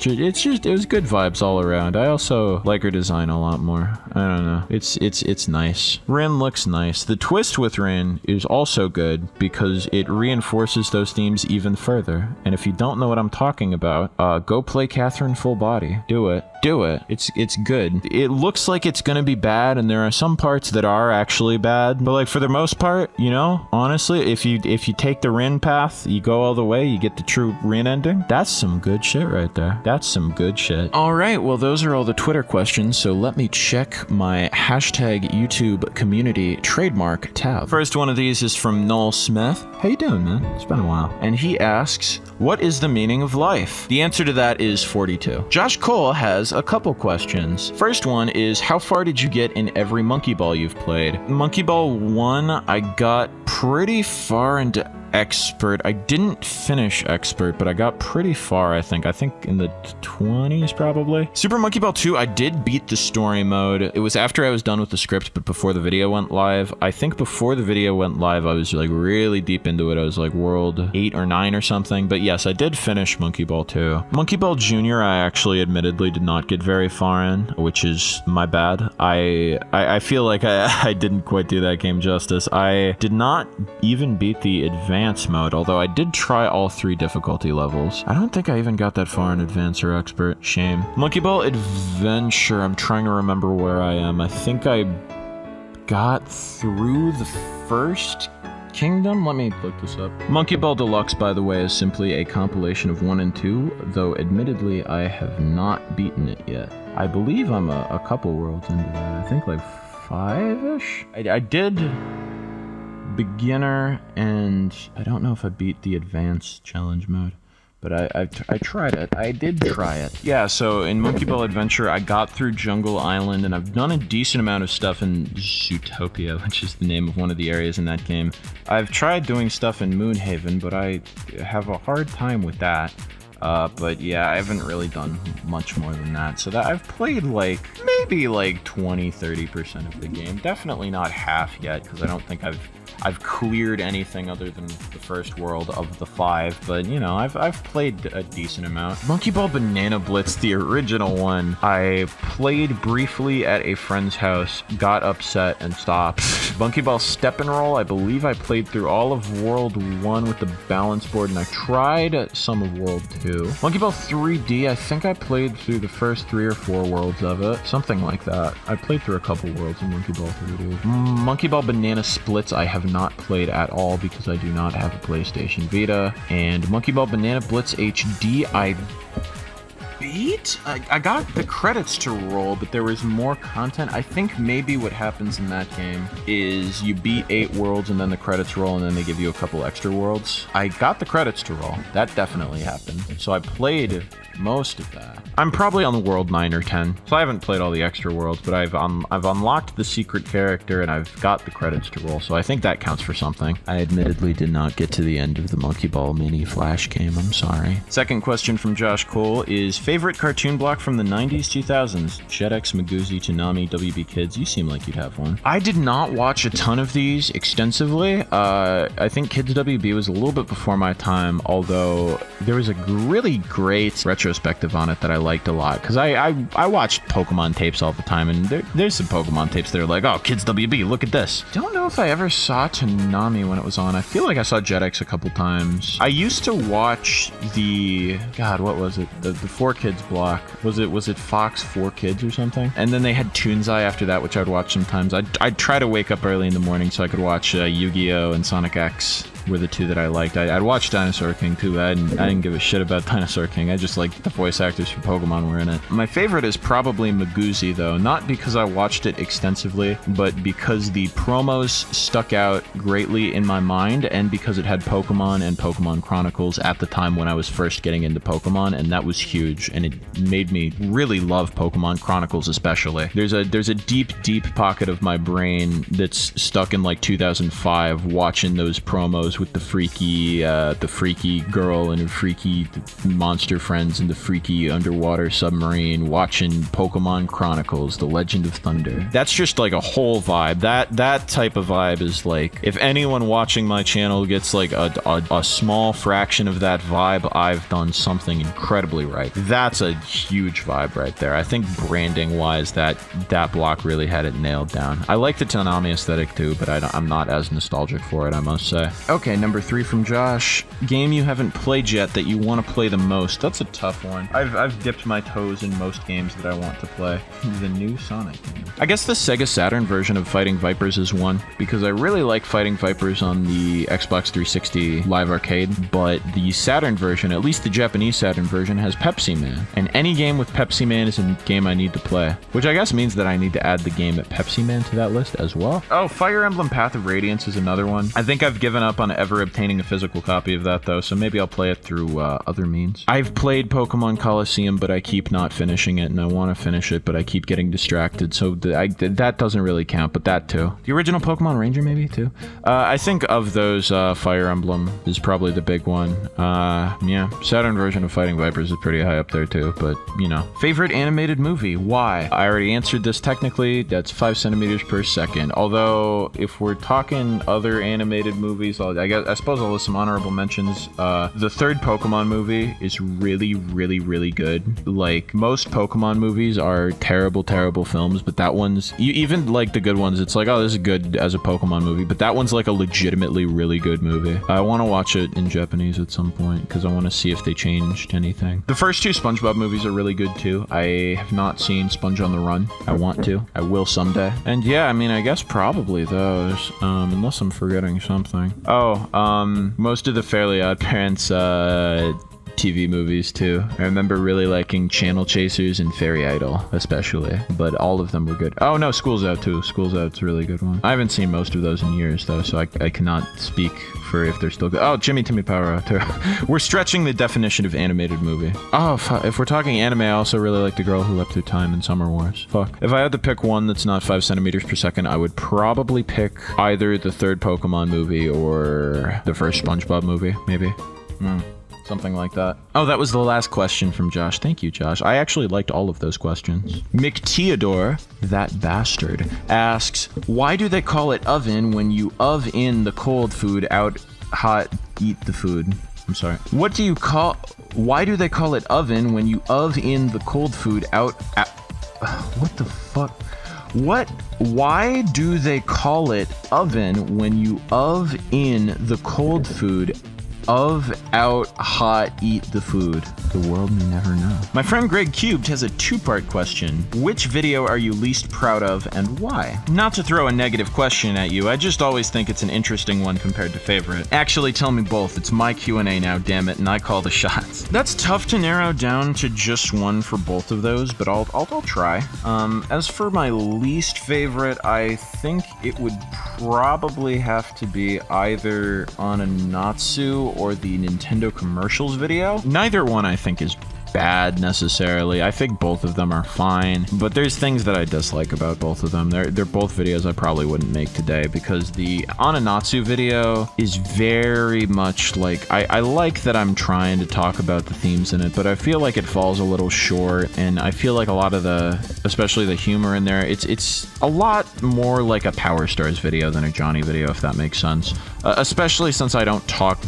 was good vibes all around. I also like her design a lot more. I don't know. It's nice. Rin looks nice. The twist with Rin is also good because it reinforces those themes even further. And if you don't know what I'm talking about, go play Qatherine Full Body. Do it. It's good. It looks like it's gonna be bad, and there are some parts that are actually bad, but like for the most part, you know, honestly, if you take the Rin path, you go all the way, you get the true Rin ending. That's some good shit right there. That's some good shit. All right, well, those are all the Twitter questions, so let me check my hashtag YouTube community trademark tab. First one of these is from Noel Smith. How you doing, man? It's been a while. And he asks, what is the meaning of life? The answer to that is 42. Josh Cole has a couple questions. First one is, how far did you get in every Monkey Ball you've played? Monkey Ball 1, I got pretty far into Expert. I didn't finish Expert, but I got pretty far, I think. I think in the 20s, probably. Super Monkey Ball 2, I did beat the story mode. It was after I was done with the script, but before the video went live. I think before the video went live, I was like really deep into it. I was like world 8 or 9 or something. But yes, I did finish Monkey Ball 2. Monkey Ball Jr., I actually admittedly did not get very far in, which is my bad. I feel like I didn't quite do that game justice. I did not even beat the advanced mode, although I did try all 3 difficulty levels. I don't think I even got that far in advanced or expert. Shame. Monkey Ball Adventure, I'm trying to remember where I am. I think I got through the first kingdom? Let me look this up. Monkey Ball Deluxe, by the way, is simply a compilation of 1 and 2, though admittedly I have not beaten it yet. I believe I'm a couple worlds into that. I think like 5-ish? I did beginner, and I don't know if I beat the advanced challenge mode, but I tried it. I did try it. Yeah, so in Monkey Ball Adventure, I got through Jungle Island, and I've done a decent amount of stuff in Zootopia, which is the name of one of the areas in that game. I've tried doing stuff in Moonhaven, but I have a hard time with that. But yeah, I haven't really done much more than that. So that I've played like maybe like 20-30% of the game. Definitely not half yet, because I don't think I've cleared anything other than the first world of the 5, but you know, I've played a decent amount. Monkey Ball Banana Blitz, the original one, I played briefly at a friend's house, got upset, and stopped. Monkey Ball Step and Roll, I believe I played through all of World 1 with the balance board, and I tried some of World 2. Monkey Ball 3D, I think I played through the first 3 or 4 worlds of it, something like that. I played through a couple worlds in Monkey Ball 3D. Monkey Ball Banana Splits, I have not played at all because I do not have a PlayStation Vita. And Monkey Ball Banana Blitz HD, I beat? I got the credits to roll, but there was more content. I think maybe what happens in that game is you beat 8 worlds and then the credits roll and then they give you a couple extra worlds. I got the credits to roll. That definitely happened. So I played most of that. I'm probably on world 9 or 10, so I haven't played all the extra worlds, but I've unlocked the secret character and I've got the credits to roll, so I think that counts for something. I admittedly did not get to the end of the Monkey Ball mini flash game, I'm sorry. Second question from Josh Cole is, favorite cartoon block from the 90s, 2000s? Jetix, Magoozy, Toonami, WB Kids, you seem like you'd have one. I did not watch a ton of these extensively. I think Kids WB was a little bit before my time, although there was a really great retrospective on it that I liked a lot, because I watched Pokemon tapes all the time, and there's some Pokemon tapes that are like, oh, Kids WB, look at this. Don't know if I ever saw Toonami when it was on. I feel like I saw Jetix a couple times. I used to watch the, God, what was it? The 4Kids block. Was it Fox 4Kids or something? And then they had Toonzai after that, which I'd watch sometimes. I'd try to wake up early in the morning so I could watch Yu-Gi-Oh! And Sonic X were the 2 that I liked. I'd watch Dinosaur King too, but I didn't give a shit about Dinosaur King. I just liked the voice actors for Pokemon were in it. My favorite is probably Magoozy, though, not because I watched it extensively, but because the promos stuck out greatly in my mind, and because it had Pokemon and Pokemon Chronicles at the time when I was first getting into Pokemon, and that was huge, and it made me really love Pokemon Chronicles especially. There's a deep pocket of my brain that's stuck in like 2005 watching those promos with the freaky girl and her freaky monster friends and the freaky underwater submarine, watching Pokemon Chronicles, The Legend of Thunder. That's just like a whole vibe. That type of vibe is like, if anyone watching my channel gets like a small fraction of that vibe, I've done something incredibly right. That's a huge vibe right there. I think branding wise, that block really had it nailed down. I like the Toonami aesthetic too, but I'm not as nostalgic for it, I must say. Okay, number 3 from Josh. Game you haven't played yet that you want to play the most? That's a tough one. I've dipped my toes in most games that I want to play. The new Sonic game. I guess the Sega Saturn version of Fighting Vipers is one, because I really like Fighting Vipers on the Xbox 360 Live Arcade, but the Saturn version, at least the Japanese Saturn version, has Pepsi Man. And any game with Pepsi Man is a game I need to play, which I guess means that I need to add the game at Pepsi Man to that list as well. Oh, Fire Emblem Path of Radiance is another one. I think I've given up on on ever obtaining a physical copy of that, though, so maybe I'll play it through other means. I've played Pokemon Coliseum, but I keep not finishing it, and I want to finish it, but I keep getting distracted, so that doesn't really count, but that too. The original Pokemon Ranger, maybe, too? I think of those, Fire Emblem is probably the big one. Yeah, Saturn version of Fighting Vipers is pretty high up there, too, but, you know. Favorite animated movie? Why? I already answered this technically. That's 5 centimeters per second. Although, if we're talking other animated movies, I suppose I'll list some honorable mentions. The third Pokemon movie is really, really, really good. Like, most Pokemon movies are terrible, terrible films, but that one's, even like the good ones, it's like, oh, this is good as a Pokemon movie, but that one's like a legitimately really good movie. I want to watch it in Japanese at some point, because I want to see if they changed anything. The first 2 SpongeBob movies are really good, too. I have not seen Sponge on the Run. I want to. I will someday. And yeah, I mean, I guess probably those, unless I'm forgetting something. Oh, most of the Fairly Odd Parents, TV movies too. I remember really liking Channel Chasers and Fairy Idol, especially, but all of them were good. Oh no, School's Out too. School's Out's a really good one. I haven't seen most of those in years though, so I cannot speak for if they're still good. Oh, Jimmy Timmy Power Out too. We're stretching the definition of animated movie. Oh, if we're talking anime, I also really like The Girl Who Leapt Through Time and Summer Wars. Fuck. If I had to pick one that's not 5 centimeters per second, I would probably pick either the third Pokemon movie or the first SpongeBob movie, maybe. Something like that. Oh, that was the last question from Josh. Thank you, Josh. I actually liked all of those questions. McTeodore, that bastard, asks, why do they call it oven when you in the cold food out hot eat the food? I'm sorry. Why do they call it oven when you in the cold food out what the fuck? Why do they call it oven when you in the cold food out hot eat the food? The world may never know. My friend Greg Cubed has a 2-part question. Which video are you least proud of and why? Not to throw a negative question at you, I just always think it's an interesting one compared to favorite. Actually, tell me both. It's my Q&A now, damn it, and I call the shots. That's tough to narrow down to just one for both of those, but I'll try. As for my least favorite, I think it would probably have to be either Onanatsu or the Nintendo commercials video. Neither one I think is bad necessarily. I think both of them are fine, but there's things that I dislike about both of them. They're both videos I probably wouldn't make today because the Onanatsu video is very much like, I like that I'm trying to talk about the themes in it, but I feel like it falls a little short, and I feel like a lot of especially the humor in there, it's a lot more like a Powerstars video than a Jonii video, if that makes sense. Especially since I don't talk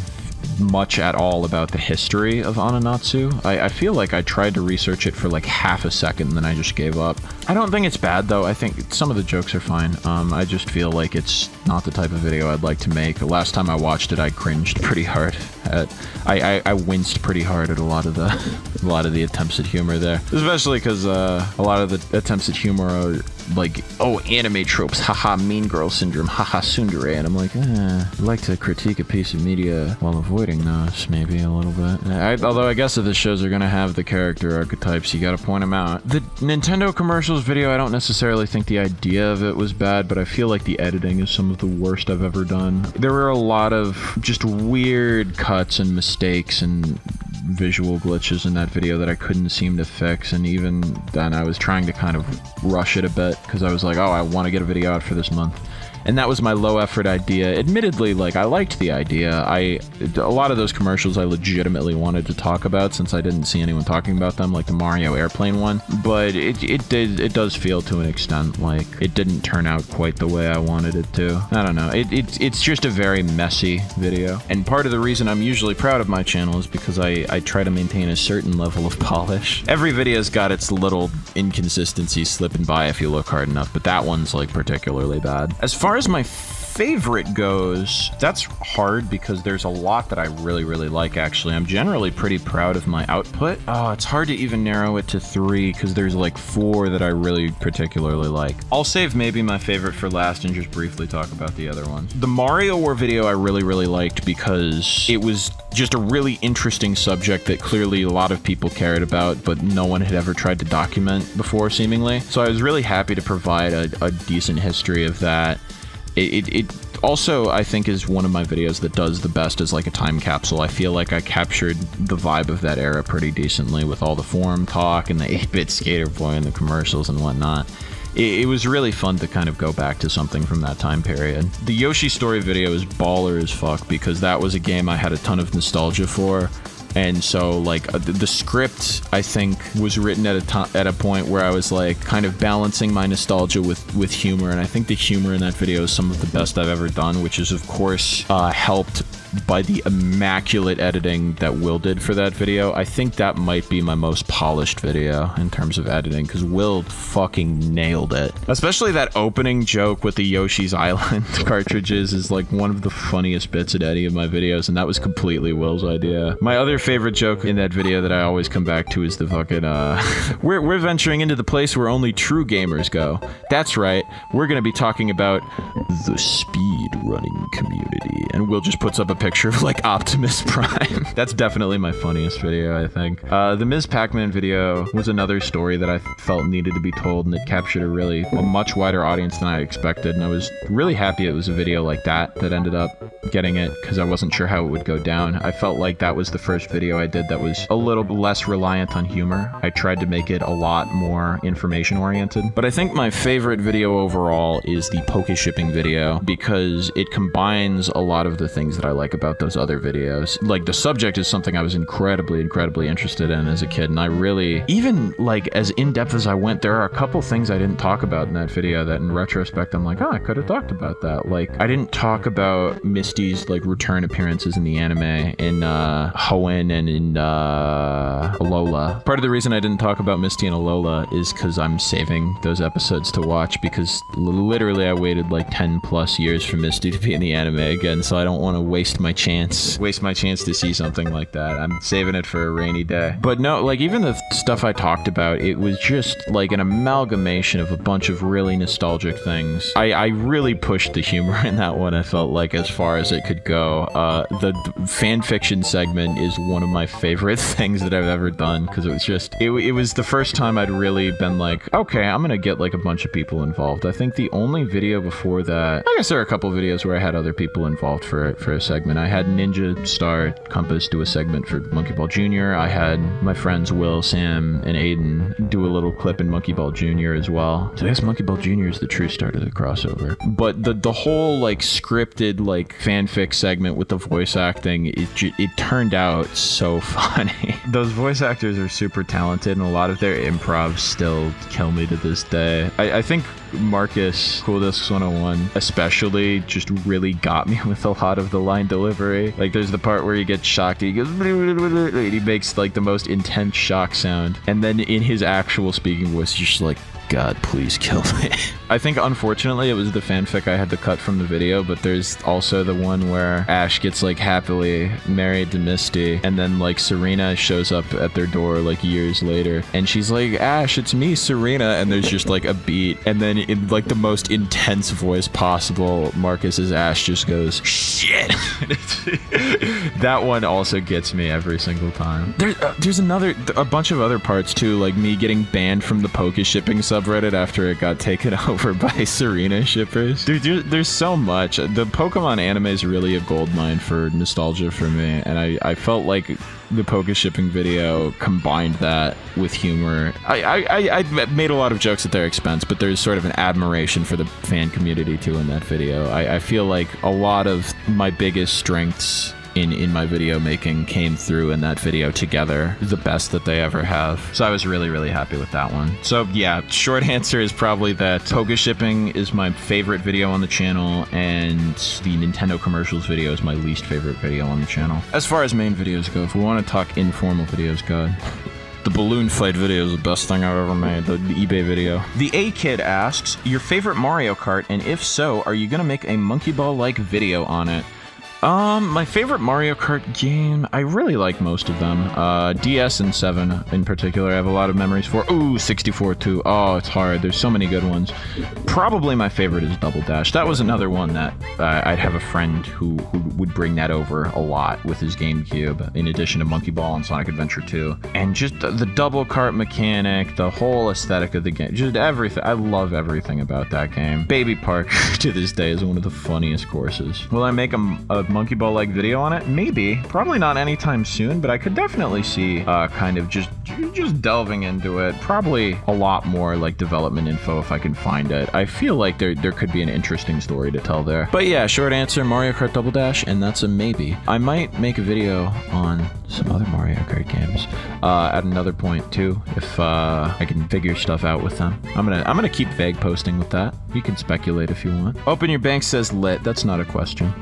much at all about the history of Onanatsu. I feel like I tried to research it for like half a second and then I just gave up. I don't think it's bad though. I think some of the jokes are fine. I just feel like it's not the type of video I'd like to make. The last time I watched it, I cringed pretty hard at. I winced pretty hard at a lot of the attempts at humor there, especially because a lot of the attempts at humor are like, oh, anime tropes, haha, mean girl syndrome, haha, tsundere, and I'm like, I'd like to critique a piece of media while avoiding those, maybe a little bit. Although I guess if the shows are gonna have the character archetypes, you gotta point them out. The Nintendo commercials video, I don't necessarily think the idea of it was bad, but I feel like the editing is some of the worst I've ever done. There were a lot of just weird cuts and mistakes and visual glitches in that video that I couldn't seem to fix, and even then I was trying to kind of rush it a bit because I was like, oh, I want to get a video out for this month. And that was my low effort idea. Admittedly, like, I liked the idea. A lot of those commercials I legitimately wanted to talk about since I didn't see anyone talking about them, like the Mario airplane one. But it does feel to an extent like it didn't turn out quite the way I wanted it to. I don't know. It's just a very messy video. And part of the reason I'm usually proud of my channel is because I try to maintain a certain level of polish. Every video's got its little inconsistencies slipping by if you look hard enough, but that one's like particularly bad. As far as my favorite goes, that's hard because there's a lot that I really, really like, actually. I'm generally pretty proud of my output. Oh, it's hard to even narrow it to 3 because there's like 4 that I really particularly like. I'll save maybe my favorite for last and just briefly talk about the other ones. The Mario War video I really, really liked because it was just a really interesting subject that clearly a lot of people cared about, but no one had ever tried to document before, seemingly. So I was really happy to provide a decent history of that. also, I think, is one of my videos that does the best as like a time capsule. I feel like I captured the vibe of that era pretty decently with all the forum talk and the 8-bit skater boy and the commercials and whatnot. It was really fun to kind of go back to something from that time period. The Yoshi Story video is baller as fuck because that was a game I had a ton of nostalgia for. And so, like, the script, I think, was written at a point where I was, like, kind of balancing my nostalgia with humor. And I think the humor in that video is some of the best I've ever done, which is, of course, helped by the immaculate editing that Will did for that video. I think that might be my most polished video in terms of editing, because Will fucking nailed it. Especially that opening joke with the Yoshi's Island cartridges is like one of the funniest bits in any of my videos, and that was completely Will's idea. My other favorite joke in that video that I always come back to is the fucking, we're venturing into the place where only true gamers go. That's right, we're gonna be talking about the speed running community. And Will just puts up a picture of like Optimus Prime. That's definitely my funniest video, I think. The Ms. Pac-Man video was another story that I felt needed to be told, and it captured a much wider audience than I expected, and I was really happy it was a video like that ended up getting it, because I wasn't sure how it would go down. I felt like that was the first video I did that was a little less reliant on humor. I tried to make it a lot more information-oriented. But I think my favorite video overall is the Poke Shipping video, because it combines a lot of the things that I like about those other videos. Like, the subject is something I was incredibly interested in as a kid, and I really, even like as in-depth as I went, there are a couple things I didn't talk about in that video that in retrospect I'm like, oh, I could have talked about that. Like, I didn't talk about Misty's like return appearances in the anime in Hoenn and in Alola. Part of the reason I didn't talk about Misty and Alola is because I'm saving those episodes to watch, because literally I waited like 10 plus years for Misty to be in the anime again, so I don't want to waste my chance to see something like that. I'm saving it for a rainy day. But no, like, even the stuff I talked about, it was just like an amalgamation of a bunch of really nostalgic things. I really pushed the humor in that one, I felt like, as far as it could go. The fan fiction segment is one of my favorite things that I've ever done, because it was just, it was the first time I'd really been like, okay, I'm gonna get like a bunch of people involved. I think the only video before that, I guess there are a couple videos where I had other people involved for a segment. I had Ninja Star Compass do a segment for Monkey Ball Jr. I had my friends Will, Sam, and Aiden do a little clip in Monkey Ball Jr. as well. So I guess Monkey Ball Jr. is the true start of the crossover. But the whole like scripted like fanfic segment with the voice acting, it turned out so funny. Those voice actors are super talented, and a lot of their improv still kill me to this day. I think Marcus, Cool Discs 101, especially, just really got me with a lot of the line delivery. Like, there's the part where he gets shocked, he goes, he makes like the most intense shock sound, and then in his actual speaking voice, he's just like, God, please kill me. I think, unfortunately, it was the fanfic I had to cut from the video, but there's also the one where Ash gets, like, happily married to Misty, and then, like, Serena shows up at their door, like, years later, and she's like, Ash, it's me, Serena, and there's just, like, a beat, and then in, like, the most intense voice possible, Marcus's Ash just goes, shit! That one also gets me every single time. There's a bunch of other parts, too, like me getting banned from the Poke Shipping subreddit after it got taken over by Serena shippers. Dude, there's so much. The Pokemon anime is really a goldmine for nostalgia for me, and I felt like the Poke Shipping video combined that with humor. I made a lot of jokes at their expense, but there's sort of an admiration for the fan community too in that video. I feel like a lot of my biggest strengths in my video making came through in that video together, the best that they ever have. So I was really happy with that one. So yeah, short answer is probably that Poke Shipping is my favorite video on the channel, and the Nintendo commercials video is my least favorite video on the channel. As far as main videos go, if we want to talk informal videos, God, the balloon fight video is the best thing I've ever made, the eBay video. The A-Kid asks, your favorite Mario Kart, and if so, are you gonna make a Monkey Ball-like video on it? My favorite Mario Kart game, I really like most of them. DS and 7 in particular, I have a lot of memories for. Ooh, 64 too. Oh, it's hard. There's so many good ones. Probably my favorite is Double Dash. That was another one that I'd have a friend who would bring that over a lot with his GameCube, in addition to Monkey Ball and Sonic Adventure 2. And just the double kart mechanic, the whole aesthetic of the game, just everything. I love everything about that game. Baby Park, to this day, is one of the funniest courses. Will I make a Monkey Ball-like video on it? Maybe. Probably not anytime soon, but I could definitely see kind of just delving into it. Probably a lot more like development info if I can find it. I feel like there could be an interesting story to tell there. But yeah, short answer, Mario Kart Double Dash, and that's a maybe. I might make a video on some other Mario Kart games at another point too, if I can figure stuff out with them. I'm gonna keep vague posting with that. You can speculate if you want. Open Your Bank says lit. That's not a question.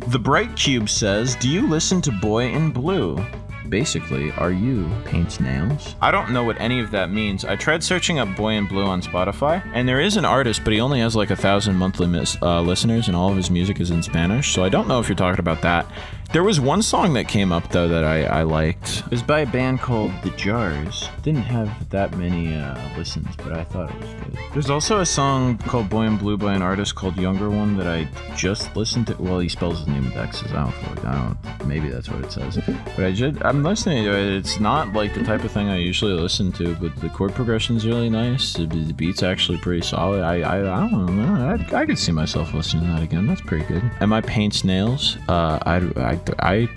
The Bright Cube says, do you listen to Boy in Blue? Basically, are you paints nails? I don't know what any of that means. I tried searching up Boy in Blue on Spotify, and there is an artist, but he only has like 1,000 monthly listeners, and all of his music is in Spanish, so I don't know if you're talking about that. There was one song that came up, though, that I liked. It was by a band called The Jars. Didn't have that many listens, but I thought it was good. There's also a song called Boy in Blue by an artist called Younger One that I just listened to. Well, he spells his name with X's. I don't, maybe that's what it says. But I'm listening to it. It's not like the type of thing I usually listen to, but the chord progression's really nice. The beat's actually pretty solid. I don't know. I could see myself listening to that again. That's pretty good. Am I paints nails? I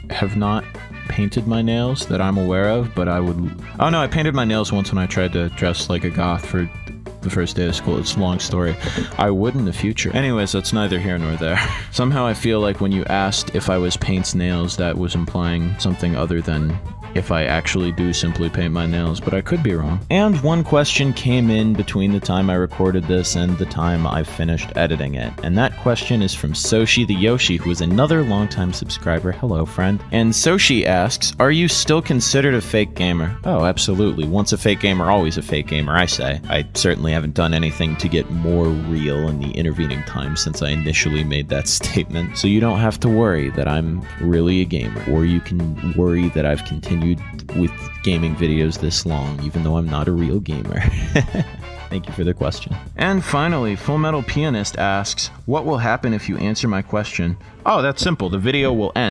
have not painted my nails that I'm aware of, but I would... Oh no, I painted my nails once when I tried to dress like a goth for the first day of school. It's a long story. I would in the future. Anyways, that's neither here nor there. Somehow I feel like when you asked if I was paints nails, that was implying something other than if I actually do simply paint my nails, but I could be wrong. And one question came in between the time I recorded this and the time I finished editing it. And that question is from Soshi the Yoshi, who is another longtime subscriber. Hello, friend. And Soshi asks, are you still considered a fake gamer? Oh, absolutely. Once a fake gamer, always a fake gamer, I say. I certainly haven't done anything to get more real in the intervening time since I initially made that statement. So you don't have to worry that I'm really a gamer, or you can worry that I've continued with gaming videos this long, even though I'm not a real gamer. Thank you for the question. And finally, Full Metal Pianist asks, what will happen if you answer my question? Oh, that's simple. The video will end.